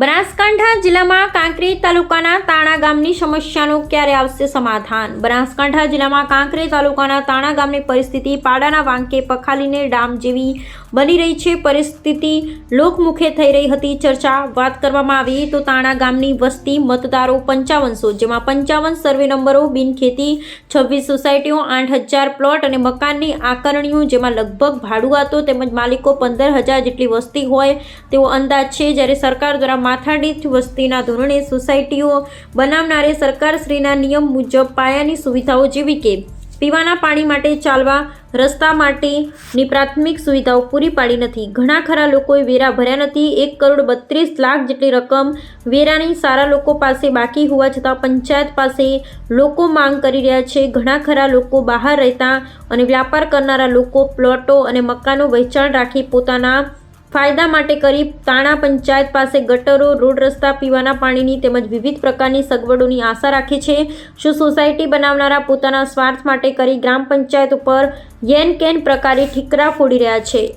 બનાસકાંઠા જિલ્લામાં કાંકરેજ તાલુકાના તાણા ગામની સમસ્યાનું ક્યારે આવશે સમાધાન? બનાસકાંઠા જિલ્લામાં કાંકરેજ તાલુકાના તાણા ગામની પરિસ્થિતિ પાડાના વાંકે પખાલીને ડામ જેવી બની રહી છે. પરિસ્થિતિ લોકમુખે થઈ રહી હતી ચર્ચા. વાત કરવામાં આવી તો તાણા ગામની વસ્તી મતદારો 5500, જેમાં 55 સર્વે નંબરો, બિનખેતી 26 સોસાયટીઓ, 8000 પ્લોટ અને મકાનની આકારણીઓ, જેમાં લગભગ ભાડુઆતો તેમજ માલિકો 15000 જેટલી વસ્તી હોય તેવો અંદાજ છે. જ્યારે સરકાર દ્વારા માથાદીઠ વસ્તીના ધોરણે સોસાયટીઓ બનાવનારે સરકારશ્રીના નિયમ મુજબ પાયાની સુવિધાઓ જેવી કે પીવાના પાણી માટે, ચાલવા રસ્તા માટેની પ્રાથમિક સુવિધાઓ પૂરી પાડી નથી. ઘણા ખરા લોકોએ વેરા ભર્યા નથી. 1,32,00,000 જેટલી રકમ વેરાની સારા લોકો પાસે બાકી હોવા છતાં પંચાયત પાસે લોકો માંગ કરી રહ્યા છે. ઘણા ખરા લોકો બહાર રહેતા અને વ્યાપાર કરનારા લોકો પ્લોટો અને મકાનો વેચાણ રાખી પોતાના ફાયદા માટે કરી તાણા પંચાયત પાસે ગટરો, રોડ, રસ્તા, પીવાના પાણીની તેમજ વિવિધ પ્રકારની સગવડોની આશા રાખે છે. શું સોસાયટી બનાવનારા પોતાના સ્વાર્થ માટે કરી ગ્રામ પંચાયત ઉપર યેન કેન પ્રકારે ઠીકરા ફોડી રહ્યા છે?